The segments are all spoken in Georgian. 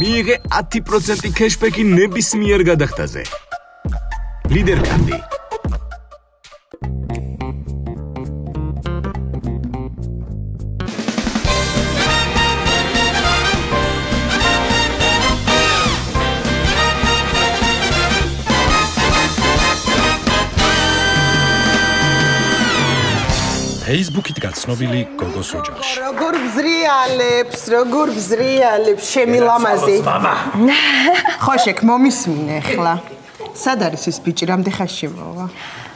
მიიღე 10% cashback-ი ნებისმიერ გადახდაზე. ლიდერ კარდი. Facebook-ით გაცნობილი გოგოს ოჯახში. როგორ ბზრიალებს, შემილამაზი. ხოშეკ მომისმინე ხლა. სად არის ეს ბიჭი, რამდენ ხანში მოვა?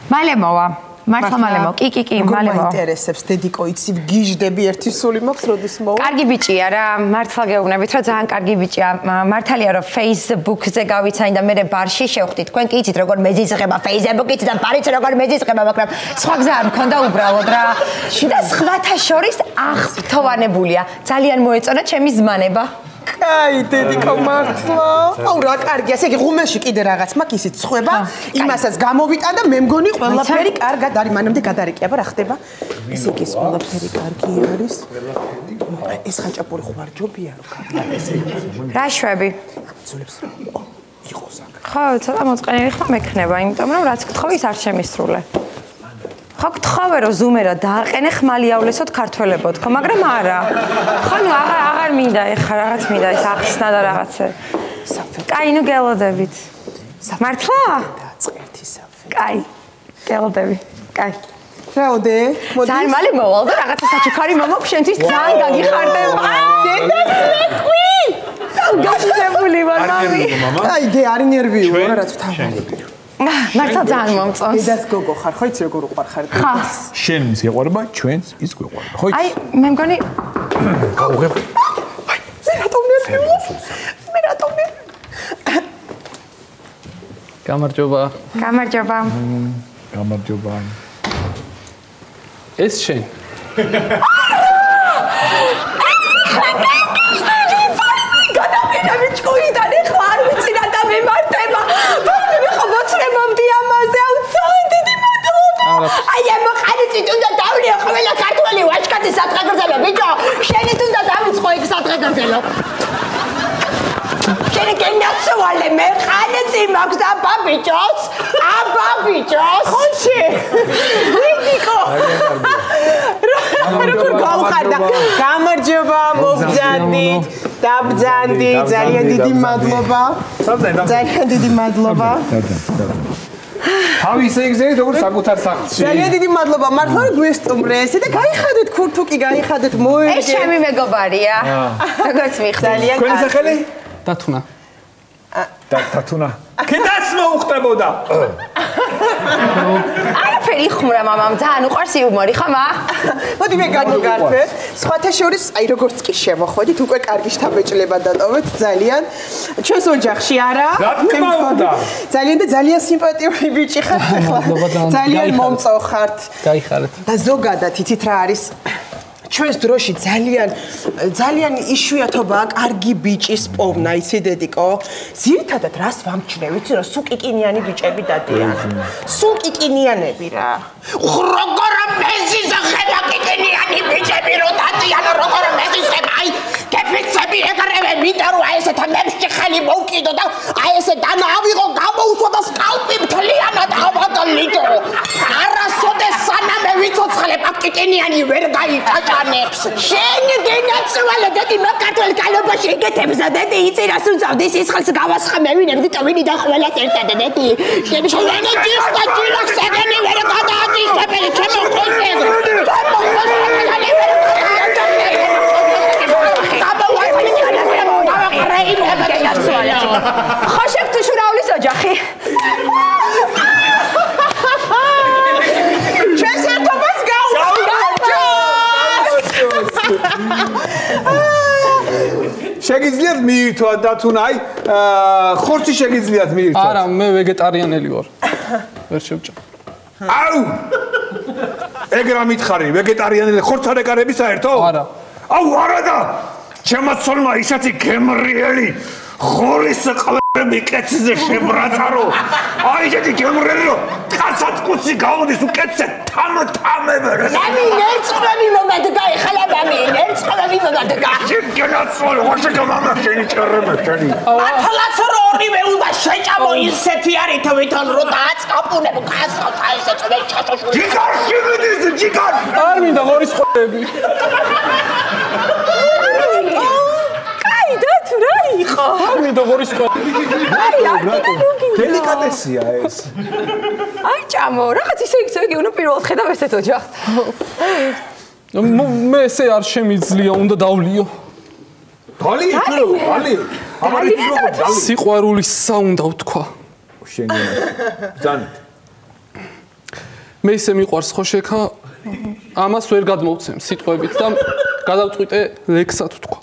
მალე მოვა. მართლა მალე მოვა. კი, მალე მოვა. მაინტერესებს დედიკო, იცი გიჟდები ერთი სული მაქვს, როდის მოვა? კარგი ბიჭია რა, მართლა გეუბნებით, რომ ძალიან კარგი ბიჭია. მართალია რომ Facebook-ზე გავიცანი და მე ბარში შევხვდით. თქვენ კი იცით როგორ მეზიზღება Facebook-ით და ბარიც როგორ მეზიზღება, მაგრამ სხვა გზა არ მქონდა უბრალოდ რა. და სხვათა შორის აღფრთოვანებულია. ძალიან მოეწონა ჩემი ზმანება. კაი, დედიკო მართლა. აუ რა კარგია, ესე იგი ღუმელში კიდე რაღაც მაქვს, ისიც ცხება, იმასაც გამოვიტან და მე მგონი ყველაფერი კარგად არის, მანამდე გადარეკიაბა რა ხდება? ესე იგი ეს ყველაფერი კარგი არის. ეს ხაჭაპური ხوارჯობია რო კარგია ესე. რა შვები? ძულებს იყოს აქ. ხო, ცოტა მოწყენილი ხმა მექნება, იმიტომ რომ რაც გთხოვი ის არ შემისრულე. ხო გთხოვე რომ ზუმერად დააყენე ხმალი ავლესოთ ქართველებო თქო, მაგრამ არა. ხო ნუ აღარ მინდა ეხა რაღაც მინდა ეს ახსნა და რაღაცა. კაი, ნუ გელოდებით. მართლა? დაწყერთი საფე. კაი. გელოდები. კაი. რაოდე? ძალიან მალე მოვალ და რაღაცა საჩუქარი მომაქვს შენთვის ძალიან გაგიხარდება. დედასლეკვი! გაშდებული ვარ მამი. აი, დე არ ინერვიულა რაც თავი. მართლა ძალიან მომწონს. დედას გოგო ხარ, ხო იცი როგორ უყვარ ხარ? ხა. შენ ის ეყვარება, ჩვენც ის გვეყვარება. ხო იცი? აი, მე მგონი გავუღებ. აი, მე რატომ ნერვიულა? მე რატომ გამარჯობა. გამარჯობა. გამარჯობა. ეს შენ. გადავიდები ჭკუიდან ეხლა არ ვიცი რა დამემართება. მე ხო მოცნებობდი ამაზე, ძალიან დიდი მადლობა. აი ამ ხარიცით უნდა დავნიო ყველა ქართველი ვაჟკაცი სადღეგრძელო ბიჭო. შენით უნდა დავიწყო იქ სადღეგრძელო. შენი გენაცვალე მე ხანეცი მაქვს აბა ბიჭოს. ხონში. ვიდიკო. როგორ გავხარდა. გამარჯობა, მოგძანდით. დაბძანდი, ძალიან დიდი მადლობა. ძალიან დიდი მადლობა. თავი ისე იგზენით როგორ საკუთარ სახლში. ძალიან დიდი მადლობა, მართლა გვესტუმრე ესე და გაიხადეთ ქურთუკი, გაიხადეთ მოერგე. ეს ჩემი მეგობარია. როგორც მიხდით. თქვენი სახელი? დათუნა. დათუნა. კიდაც მოუხდებოდა. არაფერი ხმრა მამამ, ძალიან უყვარს იუმორი, ხომა? მოდი მე გამოგართვე. სხვათა შორის, აი როგორც კი შემოხვედით, უკვე კარგი შთაბეჭდილება დატოვეთ ძალიან. ჩვენს ოჯახში არა? რა თქმა უნდა. ძალიან და ძალიან სიმპათიური ბიჭი ხართ ახლა. ძალიან მომწოხართ. გაიხარეთ. და ზოგადად იცით რა არის? ჩვენს დროში ძალიან იშვიათობაა კარგი ბიჭის პოვნა, იცი დედიკო? ძირითადად რას ვამჩნევ, იცი რომ სულ კიკინიანი ბიჭები დადიან. სულ კიკინიანები რა. როგორ მეზიზღება კიკინიანი ბიჭები რო დადიან, როგორ მეზიზღება, აი კეფიცები ეგრევე მინდა რომ აი ესეთა მებში ხელი მოვკიდო და აი ესე დანა ავიღო, გამოუცვა და სკალპი მთლიანად ავადალიდო. არასოდეს სანამ ვიცოცხლებ აქ კიკინიანი ვერ გაიკაჭანებს. შენ გენაცვალე დედი მაკარტველ კალობაში იგეთებს და დედი იცი რას უწავდი სისხლს გავასხამევინებდი ტოვინიდან ყველას ერთად დედი. შენ შევენე ჯიხდა ჯილახს ეგენი ვერ გადააგიშებელი ჩემო ხონდე. ხოშეკ თუ შურავლის ოჯახი. ჩვენს ერთობას შეგიძლიათ მიირთვათ დათუნა, აი ხორცი შეგიძლიათ მიირთვათ. არა, მე ვეგეტარიანელი ვარ. ვერ შევჭამ. აუ! ეგ რა მითხარი, ვეგეტარიანელი ხორცს არ ეკარები საერთო? არა. აუ, არა და ჩემაცოლმა ისეთი გემრიელი ხორის ყლები კეცზე შებრაწარო. აი, ესეთი გემრიელი რომ გასაცკუცი გაუდის უკეთზე თამებერე. ნამი ნერწყვები მომადგა ეხლა ნამი ნერწყვები მომადგა. შეგენაცვალე ვაშეკა მამა შენი ჭერება შენი. ათლაც ორივე უნდა შეჭამო ისეთი არის თვითონ რო დააწყაპუნებ გასავთ აი ესე წვე ჩაშოშული. ჯიგარში მიდის ჯიგარ. არ მინდა ღორის ყოლები. აი და თუ რა იყო? არ მინდა ღორის ყოლები. დელიკატესია ეს. აი ჭამო, რაღაც ისე უნდა პირველად ხედავ ესეთ ოჯახს. მე ესე არ შემიძლია, უნდა დავლიო. დალი იქნო, დალი. ამარი დალი. სიყვარულისა უნდა ვთქვა. შენია. ძანით. მე ისე მიყვარს ხოშექა, ამას ვერ გადმოვცემ სიტყვებით და გადავწყვიტე ლექსად ვთქვა.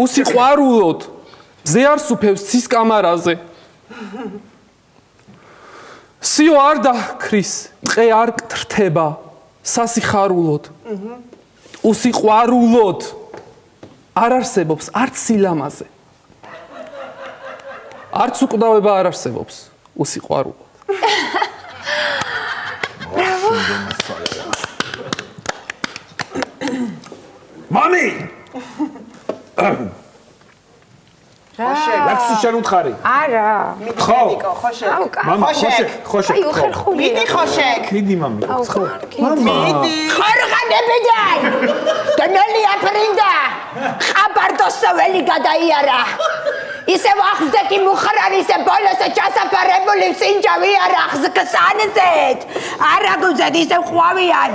უსიყვარულოდ ზე არ სუფევს ცის კამარაზე. სიო არ დაქრის, ტყე არ კტრთება სასიხარულოდ. უსიყვარულოდ არ არსებობს არც სილამაზე. არც უკვდავება არ არსებობს უსიყვარულოდ. მამი! ლაქსი შენ უთხარი. არა. ხო. ხოშეკ. მამა ხოშეკ. აი უხერხული. მიდი ხოშეკ. მიდი მამი. ხო. მიდი. ხორღანებიდან. დნელი აფრინდა. ყაბარდოსაველი გადაიარა. ისე ვახსდეთი მუხრანის ბოლოს ჩასაფარებული სინჯავი არახს გსანძეთ. არაგუზეთ ისე ყვავიან.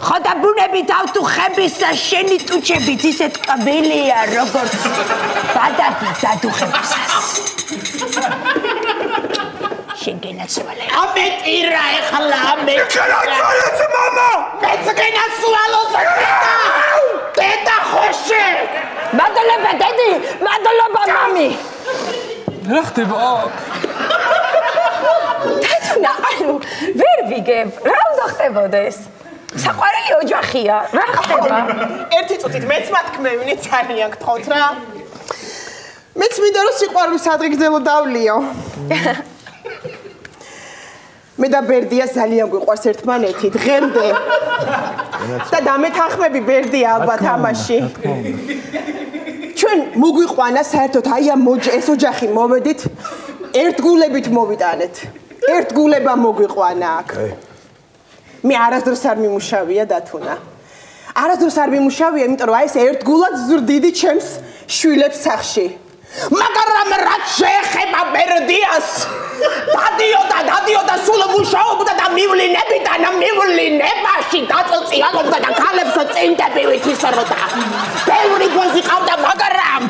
ხოდა ბუნები დავთუ ხების შენი ტუჩებით ისე ტკბილია როგორც ბადაგი დადუხებისას. შენგენაცვალე. ამეტირა ეხლა ამეტირა. გენაცვალე მამა! მეც გენაცვალოს დედა ხოშეკ. მადლობა დედი, მადლობა მამი. რა ხდება? თეთრა, ანუ ვერ ვიგებ, რა უნდა ხდებოდეს? საყვარელი ოჯახია, რა ხდება? ერთი წუთით მეც მათქმევინი ძალიან გთხოვთ რა. მეც მინდა რომ სიყვარულის ადრიგზელო დავლიო. მე და ბერდია ძალიან გვიყვარს ერთმანეთი დღემდე. და დამეთანხმები ბერდია ალბათ ამაში. ჩვენ მოგვიყვანა საერთოდ აი ამ ეს ოჯახი მოვედით ერთგულებით მოვიტანეთ. ერთგულება მოგვიყვანა აქ. მე არასდროს არ მიმუშავია დათუნა. არასდროს არ მიმუშავია, იმიტომ რომ აი ეს ერთგულად ზრდიდი ჩემს შვილებს სახში. მაგრამ რაც შეეხება ბერდიას დადიოდა სულ მუშაობდა და მივლინებაში დაწოწიალობდა და ქალებს წინდები ვითისროდა. ბევრი გოზი ყავდა, მაგრამ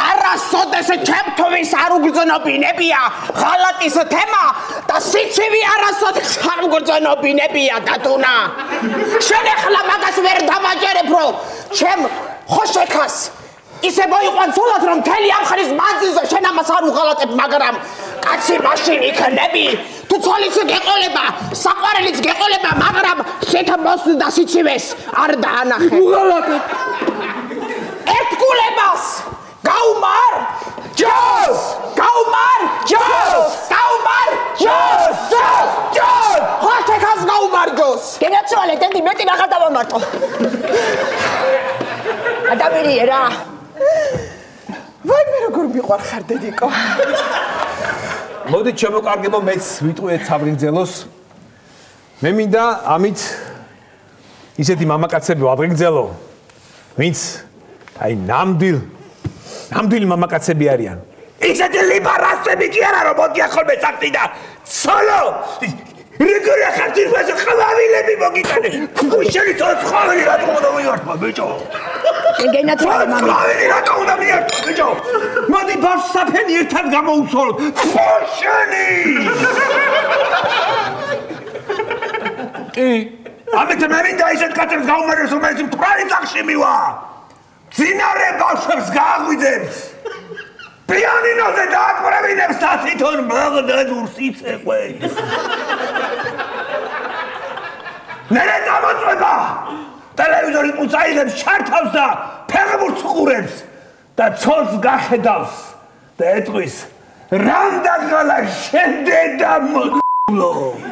არასოდეს ჩემთვის არ უგრძნობინებია ღალატის თემა და სიცივი არასოდეს არ უგრძნობინებია დათუნა. შენ ახლა მაგას ვერ დამაჯერებ, რომ ჩემ ხოშეკას ისე მოიყვან სულად რომ მთელი ამ ხნის მანძილზე შენ ამას არ უღალატებ, მაგრამ კაცი მაშინ იქნები თუ ცოლიც გეყოლება, საყვარელიც გეყოლება, მაგრამ შეთმოს და სიცივეს არ დაანახე. უღალატებ. ერთგულებას გაუმარ ჯოს! გაუმარ ჯოს! გაუმარ ჯოს! ჯოს! ხოშეკას გაუმარ ჯოს! გენაცვალე დედი, მეტი რა გადავამარტო. ადამიანი რა. ვაი მე როგორ მიყვარხარ დედიკო. მოდით შემოკარგებო მეც ვიტყვიეთ საბრინძელოს. მე მინდა ამით ისეთი მამაკაცები ვაბრინძელო, ვინც აი ნამდვილი მამაკაცები არიან. ისეთი ლიბარასები კი არა რომ მოდიან ხოლმე საქმე და სოლო რეგორი ახალწილს ხალავილები მოგიტანე. უშენი ცხოველი რა თქმა უნდა მიართვა ბიჭო. შენგენაცვალე მამი. ხალავილი რა თქმა უნდა მიართვა ბიჭო. მოდი ბავშვს საფენი ერთად გამოუცოლოთ. უშენი. კი. ამით მე მინდა ისეთ კაცებს გაუმარჯოს რომელიც მთვარი წახში მივა. ძინარე ბავშვებს გააღვიძებს. პიანინოზე დააკვრევინებს და თვითონ ბაღდადურს იცეყვეს. ნერე წამოწვება. ტელევიზორი უწაიღებს ჩართავს და ფეხბურთს ყურებს და ცოლს გახედავს და ეტყვის რამდაგალა შენ დედა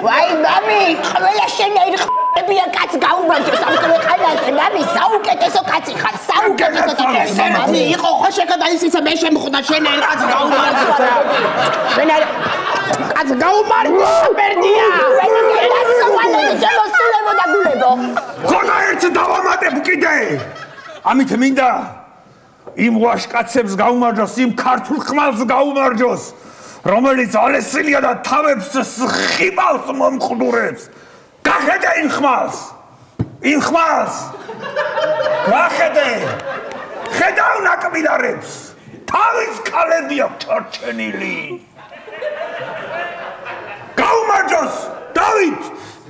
ვაი მამი, ყველა შენაირი ხებია კაც გაუმარჯოს ამ ქვეყანაზე. მამი, საუკეთესო კაცი ხარ, საუკეთესო კაცი. მამი, იყო ხოშეკა და ისიც მე შემხვდა შენაირი კაც გაუმარჯოს. შენაირი კაც გაუმარჯოს, ბერდია. ხოდა ერთ დავამატებ კიდე. ამით მინდა იმ ვაშკაცებს გაუმარჯოს, იმ ქართულ ხმალს გაუმარჯოს, რომელიც ალესილია და თავებს ხიბავს მომხდურებს. გახედე იმ ხმალს. იმ ხმალს. გახედე. ხედავ ნაკბილარებს. თავის ქალები აქვს ჩარჩენილი. გაუმარჯოს, დავით.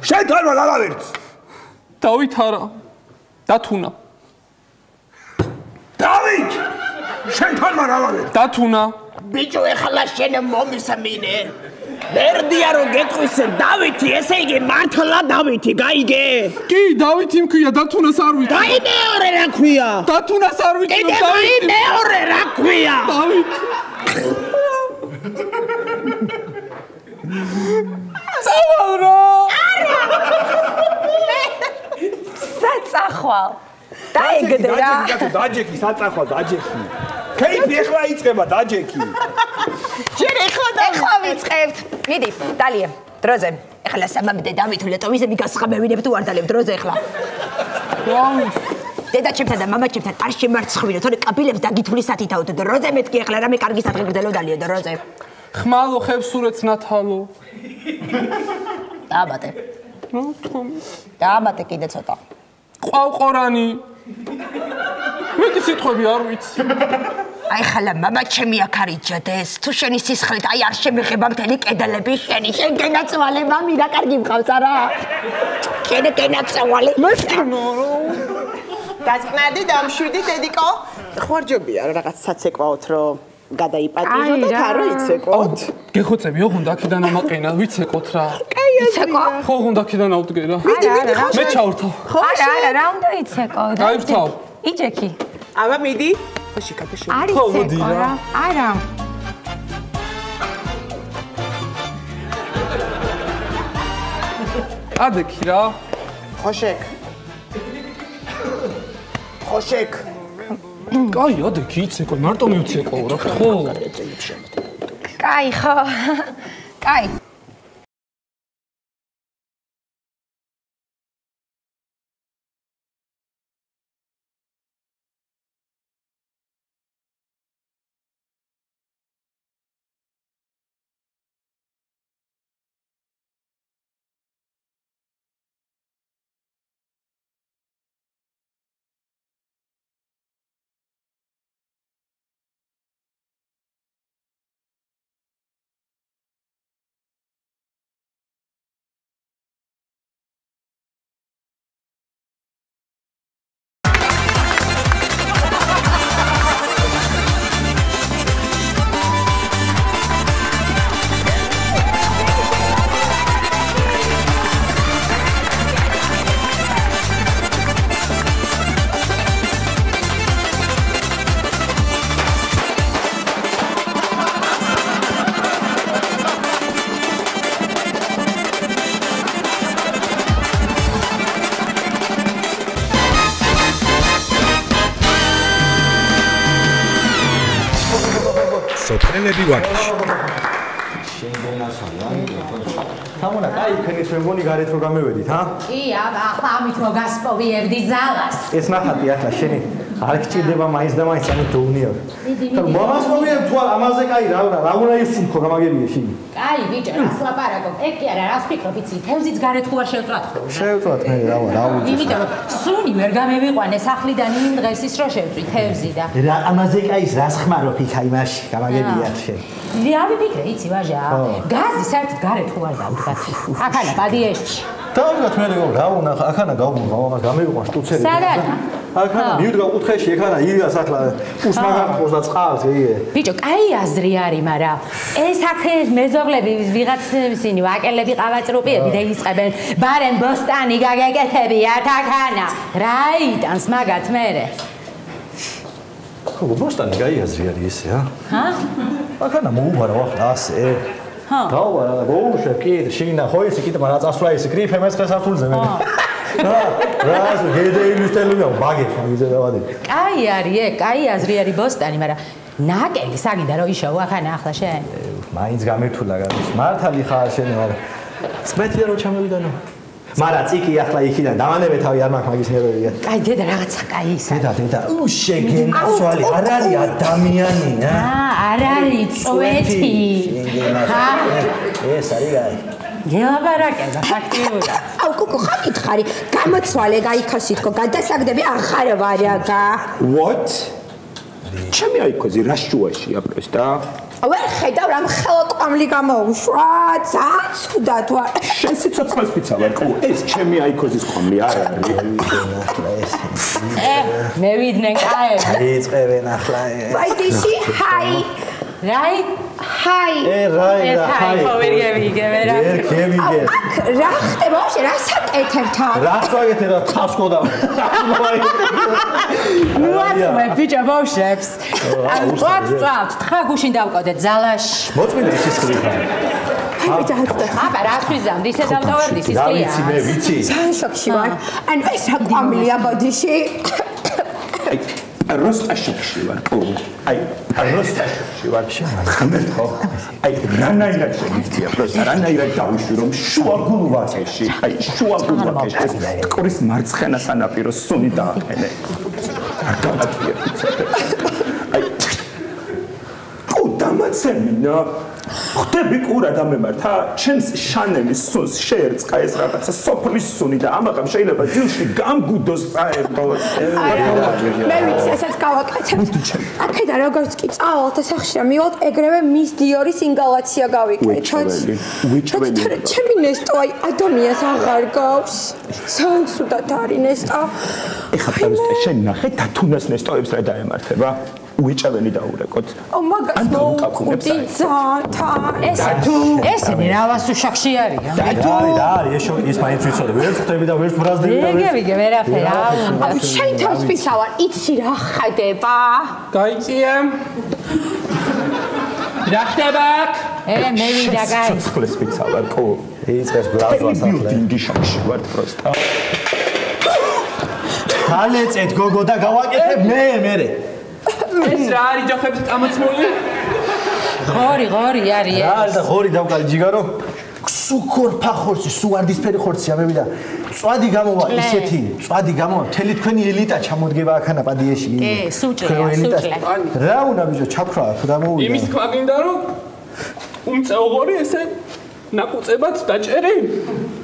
შენ თამა გაგავერც. დავით არა. დათუნა. დავით. შენ თამა გაგავერც. დათუნა. ბიჭო, ეხლა შენ მომისმინე. ბერდია რო გეტყვისე დავითი, ესე იგი მართლა დავითი, გაიგე? კი, დავითი მქვია, დათუნას არ ვიცი. დაი მეორე რა ქვია? დათუნას არ ვიცი. კიდე დაი მეორე რა ქვია? დავით. წავალრო. საწახვალ. დაიგდე რა. დაჯექი, საწახვალ დაჯექი. ქეიფი ეხლა იწყება დაჯექი. შენ ეხლა ვიწყებთ. მიდი, დალია, დროზე. ეხლა სამამდე დავით ლეტოვის მიგასხამევინებ თუ არ დალებ დროზე ეხლა. დედაჩემთან და მამაჩემთან არ შემარცხვინო, თორე კაბილებს დაგითვლი სათითაოდ. დროზე მეთქი ეხლა რამე კარგი სადღე გძელო დალია დროზე. ხმალო ხევსურეთს ნათალო. დააბატე. რა თქმა. დააბატე კიდე ცოტა. ყავ ყორანი. მეტი სიტყვები არ ვიცი. აი ხალა მამაჩემი აქ არიჯდეს. თუ შენი სისხლით აი არ შემიღება მთელი კედლები შენი. შენ გენაცვალე მამი რა კარგი მყავს არა? შენ გენაცვალე. მესკინო რა. დასკნადი დამშვიდი დედიკო. ხوارჯობია რაღაც საცეკვაოთ რომ გადაიპატიჟო და თარო იცეკვოთ. გეხოცები ოღონდ აქედან ამაყენა ვიცეკოთ რა. იცეკო? ხო ოღონდ აქედან ავდგერა. მიდი მე ჩავრთავ. არა, რა უნდა იცეკო? გაივრთავ. იჯექი. აბა მიდი. ხოში კაფეში. არ ხო, მოდი იცეკო რა. რა. არა. ადექი რა. ხოშეკ. ხოშეკ. კაი, ადექი იცეკო, მარტო მივცეკო რა ხო? კაი ხო. კაი. სოფელები ვარჯიში. თამონა, კაი, ქენი ჩვენგონი გარეთ რო გამევედით, ჰა? კი, აბა, ახლა ამით რო გასპოვიებდი ზალას. ეს ნახატი ახლა შენი არ გჭირდება მაინც და მაინც ამით დოუნია. მიდი. მომას მოვიებ თუ ამაზე კაი რა უნდა ისუნქო გამაგებია შენი. კაი, ბიჭო, რას ლაპარაკობ? ეგ კი არა, რას ფიქრობ, იცი, თევზიც გარეთ თუ არ შევწვათ ხო? შევწვათ მე რა ვიცი. იმიტომ რომ სუნი ვერ გამევიყვანე სახლიდან იმ დღეს ის რო შევწვი თევზი და რა ამაზე კაი რას ხმარობ იქ აი მაშინ გამაგებია შენ. რა ვიფიქრე, იცი, ვაჟა? გაზი საერთოდ გარეთ თუ არ დავდგათ. აქანა ბადიეშჩი. დავდგათ მე რა უნდა აქანა გამევიყვა შტუცერი. სადაა? აქანა მივდგა კუთხეში ეხანა ირიას ახლა უსმაგამყოს და წყალს იგე. ბიჭო, კაი აზრი არის, მაგრამ ეს აქეს მეზობლები ვიღაცებსინი ვაკელები ყავაწრუპიები და ისყებენ ბარენ ბოსტანი გაგეკეთებიათ აქანა. რა იტანს მაგათ მერე? ხო, ბოსტანი კაი აზრი არის ესე, ჰა? ჰა? აქანა მოუბარავ ახლა ასე. გავა რა გოუშე კი შიგნა ხო ის კი მაგრამ წასვლა ის კრიფ ემეს ხესართულზე მე რა გედეილის ტელევიზია ბაგებს მაგიზე დავადი კაი არის კაი აზრი არის ბოსტანი მაგრამ ნაკელი საგიდა რომ იშოვო ახანა ახლა შენ მაინც გამირთულა გადის მართალი ხარ შენ მაგრამ სპეციალ რო ჩამოვიდანო მაგრამ ციკი ახლა იქიდან დავანებე თავი არ მაქვს მაგის ნერვებია კაი დედა რაღაცა კაი ისა დედა შეგენაცვალი არ არის ადამიანი არ არის წვეთი ეს არის კაი გელაბარაკება ფაქტიურად აუ კუკო ხა გითხარი გამოცვალე გაიქასითქო გადასაგდები ახარ ვარაგა what ჩემი აიქოზე რა შუაშია პრესტა ვერ ხედავ რამ ხელო ყვამლი გამოუშვა ძაცუდად ვარ შენ სიცოცხლეს პიცა ვარ კუ ეს ჩემი აიქოზის ყვამლი არ არის მე ვიდნენ კაი იწყებენ ახლა ვაი დიში ჰაი რაი ჰაი რაი და ჰაი poverievige vera გემიგე რა ხდება ვაფშე რა საკეთებთ რა სწავეთ რა ხასკოდა ნუ ატმე ბიჭა ბავშვებს წვათ თხა გუშინ დავყოდეთ ზალაში მოწმინდა ის ხრიფა აბა რა ვიზამდი ისე დავდავარდი ის და ვიცი მე ვიცი ძალიან შოქში ვარ ანუ ეს რა ყვამლია ბოდიში როსტაშოვში ვარ კუ აი როსტაშოვში ვარ ხმერთ ხო აი რანაირად შემიძლია პროსტა რანაირად დავიშვი რომ შუაგულ ვაკეში აი შუაგულ ვაკეში ყურის მარცხენა სანაპიროს სუნი დააყენე არ დავატყვია აი კუ დამაცემინა ხდები კურა დამემართა ჩემს შანელის სუნს შეერწყა ეს რაღაცა სოფლის სუნი და ამაღამ შეიძლება ძილში გამგუდოს წაერბოს მე ვიცი ესაც გავაკეთებ აქედან როგორც კი წავალთ სახში მივალთ ეგრევე მის დიორის ინგალაცია გავიკეთოთ ჩემი ნესტო აი ადამიანს აღარ გავს საოცრად არის ნესტო ეხლა პრესტა შენ ნახე დათუნას ნესტოებს რა დაემართება უიჭავენი დაურეკოთ. მაგას მოვუყუდი ძალიან. ესენი რა ვასუშახში არიან? და არის ეს მაინც ვიცოდი. ვერც ხტები და ვერც ბრაზდები და ვიგე ვერაფერი რა. შენ თავს ვიცავარ, იცი რა ხდება? გაიწია. რა ხდება? მე ვიდა გაი. ცოცხლეს ვიცავარ, ხო. იწყეს ბრაზვას ახლა. ბილდინგი შაქში ვარ პროსტა. ხალეწეთ გოგო და გავაკეთებ მე. ეს რა არის ჯოხებს წამოწმული? ღორი არის ეს. რა და ღორი დავკალი ჯიგარო? სუკორ ფახორცი, სუვარდისფერი ხორცია მე ვიდა. წვადი გამოვა ისეთი, წვადი გამოვა, მთელი თქვენი ელიტა ჩამოდგება აქანა პადიეში. სუჭლია. რა უნდა ბიჭო ჩაფრა თუ რა მოვიდა? იმის თქვა გინდა რომ უმწეო ღორი ესე ნაკუწებად დაჭერი?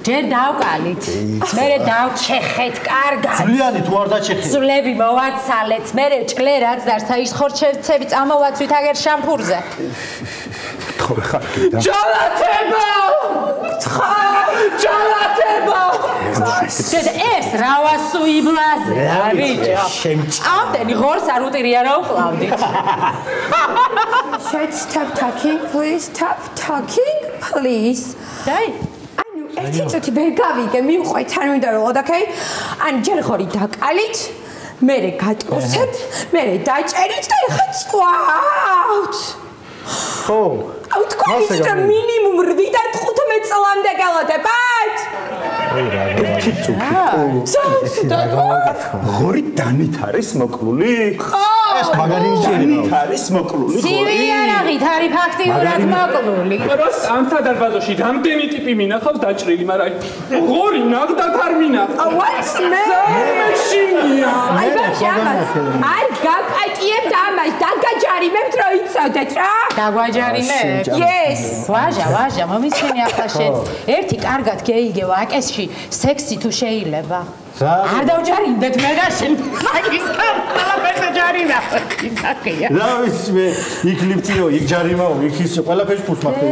ჯერ დავკალით. მერე დავჩეხეთ კარგად. ძვლიანი თუ არ დაჩეხეთ? ძვლები მოვაცალეთ. მერე ჭლე რაც დარსა ის ხორჩევცები წამოვაცვით აგერ შამპურზე. თხოვე ხარკი და ჯალათება! ჯალათება! ეს რა ვასუიბლაზე? ბიჭო. ამდენი ღორს არ უტირია რა უკლავდით. Stop talking, please. Stop talking, please. დაი ერთი წუთი ვერ გავიგე, მივყვეთ, არ მინდა რომ ვიყოთ, okay? ან ჯერ ხორი დაკალით, მერე გატყოსეთ, მერე დაჭერით და ეხა წვავთ. ხო. აუ თქვენ იცით რომ მინიმუმ 8-დან 15 წლამდე გელოდებათ? ღორი დანით არის მოკლული? ეს მაგარი დანით არის მოკლული ღორი? ცივი არაღით არის ფაქტიურად მოკლული. პროს ამ სადარბაზოში რამდენი ტიპი მინახავს დაჭრილი, მაგრამ ღორი ნახდათ არ მინახავს. What's მეშინია. აი ბავშვი ამას არ გაკატიებთ ამას, დაგაჯარიმებთ რომ იცოდეთ რა? დაგვაჯარიმებთ? Yes. ვაჟა, მომისმენი ახლა შენ. ერთი კარგად გეიგე ვაკესში, სექსი თუ შეიძლება. არ დავჯარიმდეთ მე და შენ. მაგის ყველაფერზე ჯარიმა. აკია. რა ვიცი მე იქ ლიფტიო, იქ ჯარიმაო, იქ ის ყველაფერს ფულს მაქვს.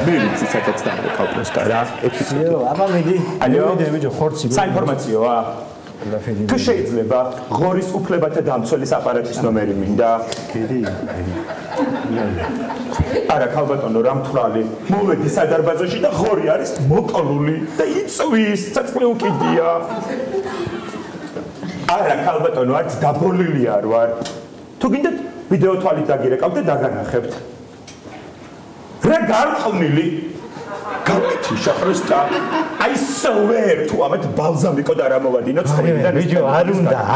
მე ვიცი სადაც დავყავ პროსტა რა. ექიო, აბა მიდი. ალო, ბიჭო, ხორცი. საინფორმაციოა. თუ შეიძლება ღორის უფლებათა დამცველის აპარატის ნომერი მინდა? კიდე. არა ქალბატონო რამთვრალი მოვედი სადარბაზოში და ღორი არის მოკლული და იწვის საწყვი უკიდია არა ქალბატონო არც დაბოლილი არ ვარ თუ გინდათ ვიდეო თვალით დაგირეკავ და დაგანახებთ რა გარყვნილი გამეთიშა პროსტა I swear თუ ამეთ ბალზამიკო და რა მოვადინო ცხენიდან ბიჭო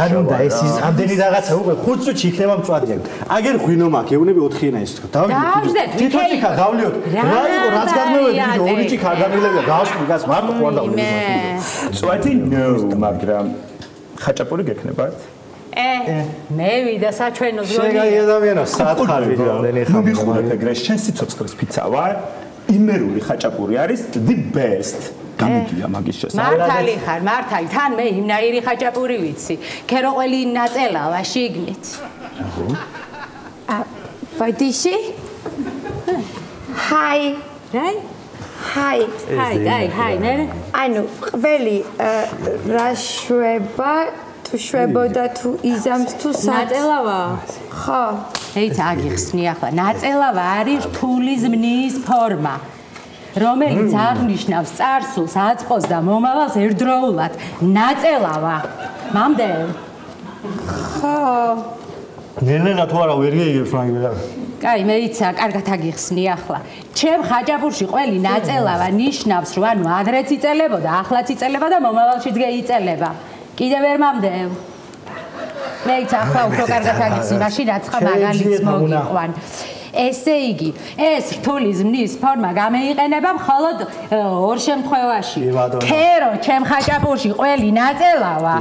არ უნდა ეს ის ამდენი რაღაცა უკვე 5 წუთში იქნება მწვადი აგერ ღვინო მაქვს ეუნები 4-იანა ის თქო დავდეთ თვითონ იქა გავლიოთ რა იყო რაც გადმოვედი ბიჭო ორი ჭიქა გამილებია გავსკი გას მარტო ყوار დავდე მწვადი no მაგრამ ხაჭაპური გექნებათ მე ვიდა საჩვენო ზოგი შეგაი ადამიანო სათხარი ბიჭო ამდენი ხარ მიხურებ ეგრე შენ სიცოცხლის ფიცა ვარ იმერული ხაჭაპური არის the best გამიგია მაგის შესაძლებლად მართალი ხარ მართალი თან მე იმნაირი ხაჭაპური ვიცი ქეროყველი ნაწელავა შიგნით ვადიში ჰაი რაი ჰაი ნე ანუ ყველი რა შვება თუ შვებოდა თუ იზამს თუ ნაწელავა ხო ეიც აგიხსნი ახლა ნაწელავა არის რთული ზმნის ფორმა რომელიც აღნიშნავს წარსულს აწყოს და მომავალს ერთდროულად ნაწელავა მამდე ხო ნელენა თუ არა ვერ გეიგებს მაგილა კაი მეიცა კარგად აგიხსნი ახლა ჩემ ხაჭაპურში ყველი ნაწელავა ნიშნავს რომ ანუ ადრეც იწელებოდა ახლაც იწელება და მომავალშიც გეიწელება კიდე ვერ მამდევ მეიცა ახლა უფრო კარგად აგიხსნი მაშინ რაცხა მაგალითს მოგიყვან ესე იგი ეს რთული ზმნის ფორმა გამოიყენება მხოლოდ ორ შემთხვევაში ქერო ჩემ ხაჭაპურში ყველი ნაწელავა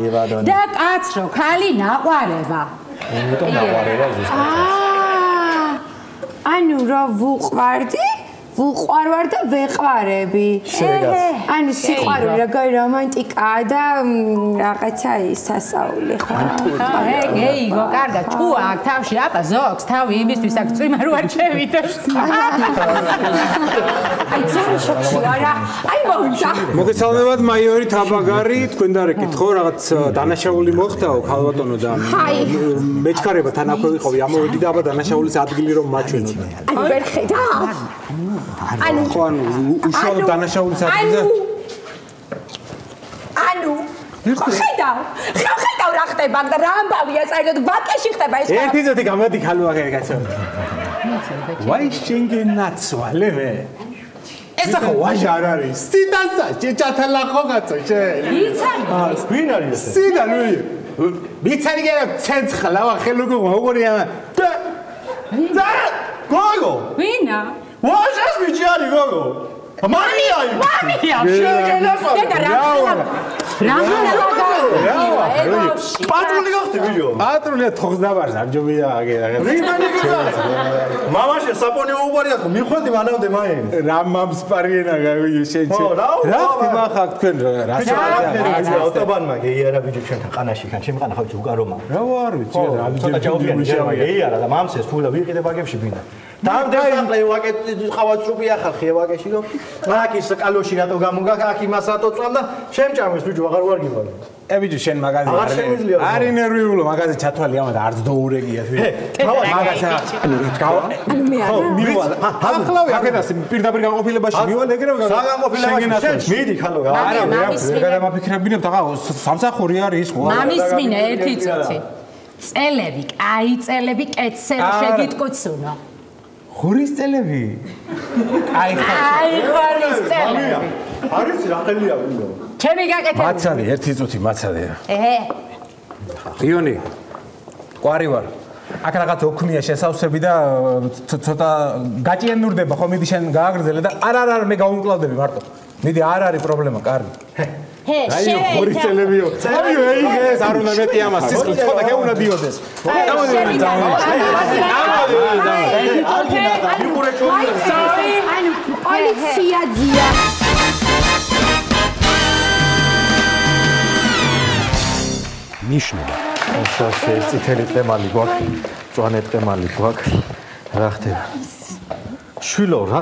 და კაცრო ქალი ნაყვარება იმიტომ ნაყვარება ზუსტად ანუ რა ვუყვარდი ვუყვარვარ და ვეყვარები ანუ სიყვარული როგორი რომანტიკაა და რაღაცა ის სასაული ხო გეიგო კარგად თუ აქ თავში აბა ზოგს თავი იმისთვის აქ წვიმა რო არ შევიდეს აი ძორი შოქში არა აი მომდა მოგესალმებათ მაიორი თაბაგარი თქვენ და რეკითხო რაღაც დანაშაული მოხდაო ქალბატონო და მეჩქარება თან აქვე ვიყავი ამოვედი და აბა დანაშაულის ადგილი რომ მაჩვენო ანუ ვერ ხედა ანუ ხო ანუ უშუალოდ დანაშაულის ადგილზე ანუ ხედავ რა ხდება და რა ამბავია საერთოდ ვაკეში ხდება ეს ერთი ზეთი გამოდი ქალბატონი კაცო ვაი შენგენაცვალე მე ეს ახო ვაჟი არ არის სიტანსა ჭეჭათალა ხო კაცო შენ იცანი ვინ არის ეს სიდან ვიცარი გერა ცეცხლა ხელუგო როგორია და გოგო ვინა ვაჟას ბიჭი არის გოგო მამია შეგენახო და რა პატრული გახდი ბიჭო პატრულია თოხს დაბარს ამჯობია აგერა მამაშე საპონი უუბარია თუ მიხვედი მანამდე მაინ რა მამსპარიენა გავიო შენ რა ხდება ხა თქვენ რა საერთოდ ავტობანმა გეიარა ბიჭო ჩვენთან ყანაში ხან შემყანა ხავ უგარომა რა ვარ ვიცი რა ცოტა ჯაობიანი გეიარა და მამსეს ფულა ვიყიდე ბაგებში ბინა დამდეახლე ვაკეთ ყავაცრუპია ხალხი ვაკეში რომ აქ ის კალოში რატო გამოგა აქ იმას რატო წვამ და შემჭამეს ბიჭო აღარ ვარ გიმალე ბიჭო შენ მაგაზე არ ინერვიულო მაგაზე ჩათვალი ამა და არც დოურეგია მაგაზე ხო მივალ ახლავე აქედას პირდაპირ განყოფილებაში მივალ ეგრევე საგანყოფილებაში მიდი ხალო არა ვერ გადამაფიქრებინებ და სამსახური არის ხო მამის მინა ერთი წუთი წელები კაი წელები კეთსე რო შეგიტკუცუნო ხურის წელები აი ხურის წელები არის რაყელია ვინდო ჩემი გაკეთებული მაცადე ერთი წუთი მაცადე რიონი ყვარი ვარ აქ რაღაც ოქმია შესავსები და ცოტა გაჭიანურდება ხო მიდი შენ გააგრძელე და არა მე გავუმკლავდები მარტო მიდი არ არის პრობლემა კარგი აი ხურის წელებიო ეს არ უნდა მეტი ამას სისხლი ცოტა გეუნა დიოდეს გამოდი ანუ პოლიციაზია ნიშნება ასე წითელი ტემალი გვაქვს მწვანე ტემალი გვაქვს რა ხდება შვილო რა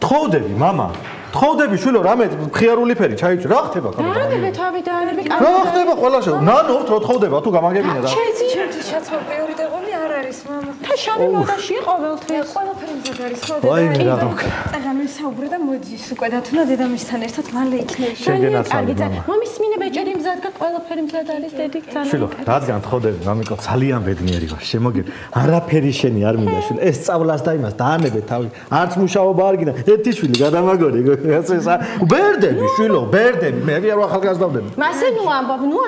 თხოვდები მამა თხოვდები შვილო, რამე მხიარული ფერი ჩაიჭრა. რა ხდება ხომ? დაანებე თავი დაანებე. რა ხდება ყველა შე? ნანობთ რო თხოვდება თუ გამაგებინა რა. შეიცი ჩაცვა პრიორიტეტული არ არის მამა. და შამი მოდაში ყოველთვის. ყველაფერი მზად არის ხო და ვაიმე რა გქონდა. წაღან ვისაუბრე და მოდის უკვე დათუნა დედამისთან ერთად მალე იქნება. შეგენაცვალე მამა. მომის მინე ბეჭედი მზად გა ყველაფერი მზად არის დედი ძალიან. შვილო, რადგან თხოვდები მამიკო ძალიან ბედნიერი ვარ. შემოგე. არაფერი შენი არ მინდა შვილო. ეს სწავლას და იმას დაანებე თავი. არც მუშაობა არ გინდა. ერთი შვილი გადამაგორი. ბერდები შვილო, ბერდები. მე არ ახალგაზრდავდები. მასე ნუ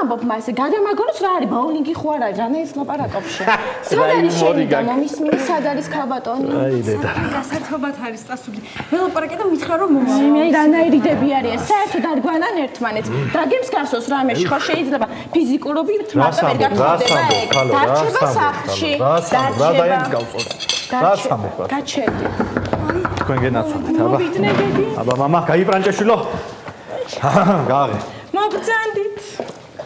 ამბობ მასე გადამაგოროს რა არის ბაულინგი ხო არ არის რა ნეის ლაპარაკობშე. სად არის შენი და მომის მინე სად არის ქალბატონი? აი დედა. გასართობად არის წასული. ველაპარაკე და მითხრა რომ მომავალ. მე რანაირი დები არის? საერთოდ არ გვანან ერთმანეთს. დაგებს გასოს რამეში ხო შეიძლება ფიზიკურობით მარტო ვერ გაგხვდება ეგ. დარჩება სახლში. რა დაემსგავსოს? რა სამყარო? გაჩერდი. თქვენ გენაცვალეთ, აბა. აბა მამა, გაიბრანჭე შვილო. გააღე. მოგძანდით.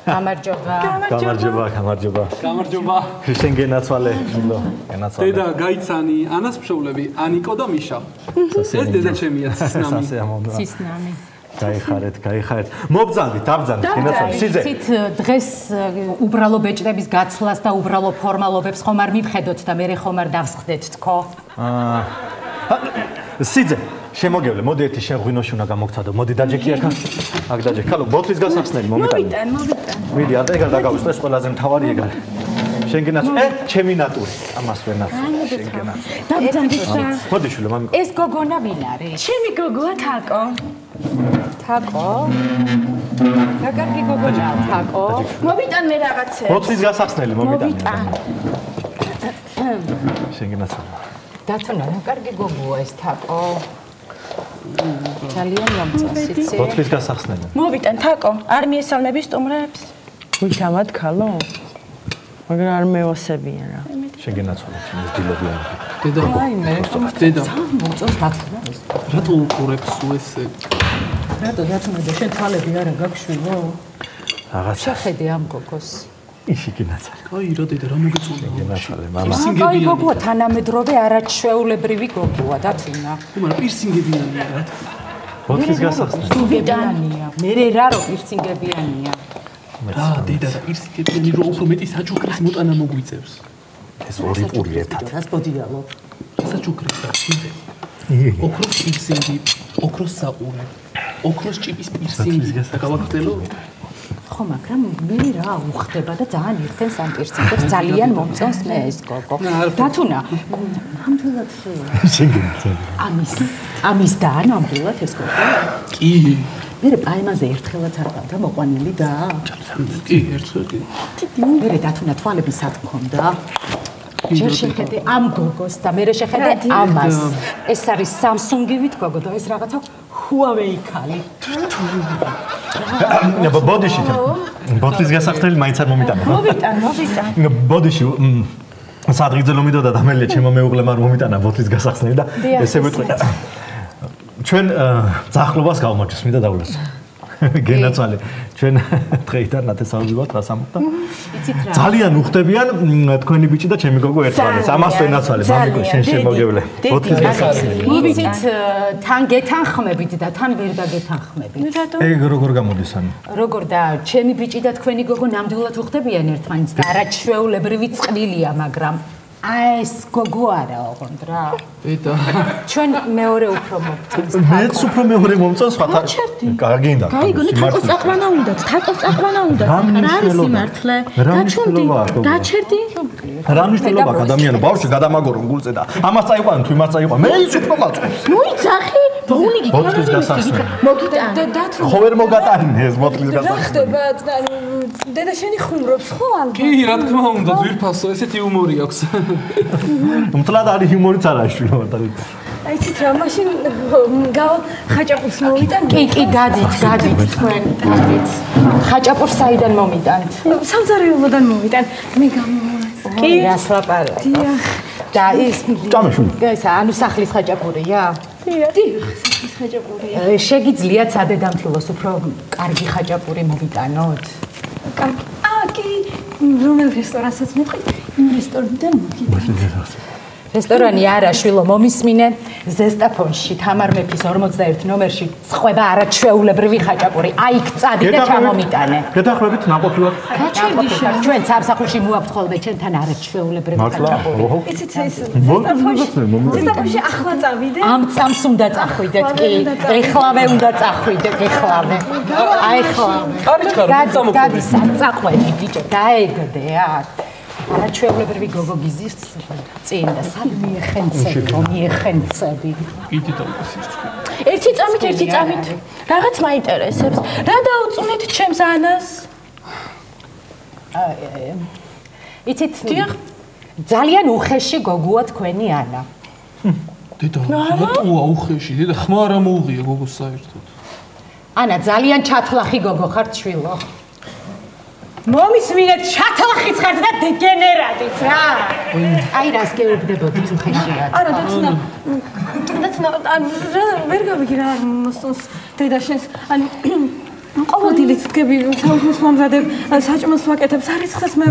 გამარჯობა. გამარჯობა. გამარჯობა. შენ გენაცვალე შვილო, გენაცვალე. დედა გაიცანი ანას მშობლები ანიკო და მიშა. ეს დედა ჩემია ცისნამი. ცისნამი. გაიხარეთ. მობძანდით, დაბძანდით, გენაცვალე. სიძე. ცით დღეს უბრალო ბეჭდების გაცვლას და უბრალო ფორმალობებს ხომ არ მივხედოთ და მე ხომ არ დავსხდეთ თქო? სიძე. შემოგევლე, მოდი ერთი შეღვინოში უნდა გამოგცადო. მოდი დაჯექი აქ. აქ დაჯექ. ხალო, ბოთლის გასახსნელი მომიტან. მოვიტან. მიდი, ადრე გადაგავსწრეს ყველაზე მთავარი ეგ არის. შენ გენაცვალე, ჩემი ნატური. ამას ვერ ნაცვალე. შენ გენაცვალე. დაბძანდით რა. მოდი შვილო, მამიკო. ეს გოგონა ვინ არის? ჩემი გოგოა თაკო. თაკო? რა კარგი გოგონა თაკო? მოვიტან მე რაღაცე. ბოთლის გასახსნელი მომიტან. შენ გენაცვალე. დათუნა, რა კარგი გოგოა ეს თაკო? ძალიან მომწონს. ბოთლის გასახსნელი. მოვიტან თაკო, არ მიესალმები სტუმრებს? ვითამად ქალო? მაგრამ არ მეოსებიან რა. შენ გენაცვალე, ჩემს დილობიან. დედა. დედა. მომწონს დათუნა. რატო უყურებს ესე? რატო დათუნა და შენ თვალები არა გაგშვილო? რაღაც შეხედე ამ გოგოს. ისი გენაცვალე. აი რა დედა რა მოგიწონდა? გენაცვალე, მამა. აი გოგოა თანამედროვე არაჩვეულებრივი გოგოა დათუნა. მაგრამ პირსინგებიანია რა. ბოთლის გასახსნელი. სუბიდანია. მე რა რო პირსინგებიანია. რა დედა და პირსინგებიანი რო უფრო მეტი საჩუქრის მოტანა მოგვიწევს. ეს ორი პური ერთად. რას ბოდიალო? საჩუქრის და სინდე. ოქროს პირსინგი, ოქროს საყურე, ოქროს ჭიპის პირსინგი და გავაკეთელო. ხო, მაგრამ მე რა უხდება და ძალიან ირთენს ამ პირსინგებს, ძალიან მომწონს მე ეს გოგო. დათუნა, ნამდვილად ამის და ნამდვილად ეს გოგო. კი. მე პაემაზე ერთხელაც არ გავდა მოყვანილი და კი, ერთხელ კი. მე დათუნა თვალები სად მქონდა? ჯერ შეხედე ამ გოგოს და მე შეხედე ამას. ეს არის Samsung-ივით გოგო და ეს რაღაცა Huawei ქალი. ბოდიში. ბოთლის გასახსნელი მაინც არ მომიტანა. მოვიტან. ბოდიში სადღიძე ლომიდოდა და მელე ჩემო მეუღლემ არ მომიტანა ბოთლის გასახსნელი და ესე ვიტყვი. ჩვენ ძახლობას გავმოჩეს, მინდა დავულოს. გენაცვალე. ჩვენ დღეიდან ნათესაობრივად რას ამბობთ? ძალიან უხდებიან თქვენი ბიჭი და ჩემი გოგო ერთმანეთს. ამას ვენაცვალე, მამიკო, შენ შემოგევლე. ბოთლის გასახსნელი. მივიცით თან გეთანხმებით და თან ვერ დაგეთანხმებით. ეგ როგორ გამოდის ანუ? როგორ და ჩემი ბიჭი და თქვენი გოგო ნამდვილად უხდებიან ერთმანეთს და არაჩვეულებრივი წყვილია, მაგრამ აი ეს გოგო არა ოღონდ რა. დედა. ჩვენ მეორე უფრო მომწონს. მეც უფრო მეორე მომწონს ხათა. კარგინდა. გაიგონე თაკოს წაყვანა უნდათ, თაკოს წაყვანა უნდათ. რა არის სიმართლე? გაჩვენდი. გაჩერდი? რა მნიშვნელობა აქვს ადამიანო ბავშვი გადამაგორონ გულზე და ამას წაიყვანო თუ იმას წაიყვანო. მე ის უფრო მაწვდის. მოიცახი? ბოუნიგი ბოთლის გასახსნელი. მოგიტან. დათუნა. ხო ვერ მოგატანე ეს ბოთლის რა გასახსნელი. ხდება? დედა შენი ხუმრობს ხო ალბათ? კი, რა თქმა უნდა, ძვირფასო, ესეთი ჰუმორი აქვს. მთლად არის ჰუმორიც არა შვილო და აი ცით რა მაშინ ხაჭაპურს მოვიტან? კი, გადით თქვენ, გადით. ხაჭაპურს საიდან მომიტანთ? სამზარეულოდან მოვიტან. მე გამოვაწყე. კი, რას ლაპარაკობ? და ის წამეშული. ეს ანუ სახლის ხაჭაპურია? დიახ, სახლის ხაჭაპურია. შეგიძლიათ ადედამთილოს უფრო კარგი ხაჭაპური მოვიტანოთ? კი, რომელ რესტორანსაც მეთქი? იმ რესტორნიდან მოგიტანთ. რესტორანი არა შვილო მომისმინე ზესტაფონში თამარ მეფის 41 ნომერში წყვება არაჩვეულებრივი ხაჭაპური აი იქ წადი და ჩამომიტანე გეთახმებით ნაყოფილად ჩვენ სამსახურში მოაქვს ხოლმე ჩვენთან არაჩვეულებრივი ხაჭაპური იცით ეს ზესტაფონში ახლა წავიდე ამ წამს უნდა წახვიდეთ კი ეხლავე უნდა წახვიდეთ ეხლავე აი ეხლავე გადი წაყვედი ბიჭო დაეგდე აქ არაჩვეულებრივი გოგო გიზის წინ და სად მიეხენცები იტი დავიკასირჩი ერთი წამით რაღაც მაინტერესებს რა დაუწუნეთ ჩემს ანას იცით ძალიან უხეში გოგოა თქვენი ანა დედა რატოა უხეში დედა ხმა არ მოუღია გოგოს საერთოდ ანა ძალიან ჩათლახი გოგო ხარ შვილო მომისმინეთ ჩათლახიც ხარ და დეგენერატიც რა აი რას გეუბნებოდით უხეშია არა დაცნა ვერ გავიგე რა მოსწონს დედაშენს ანუ ყოველდღე ვდგები საუბრობს მომზადებ საჭმელს ვაკეთებ სარიცხეს მე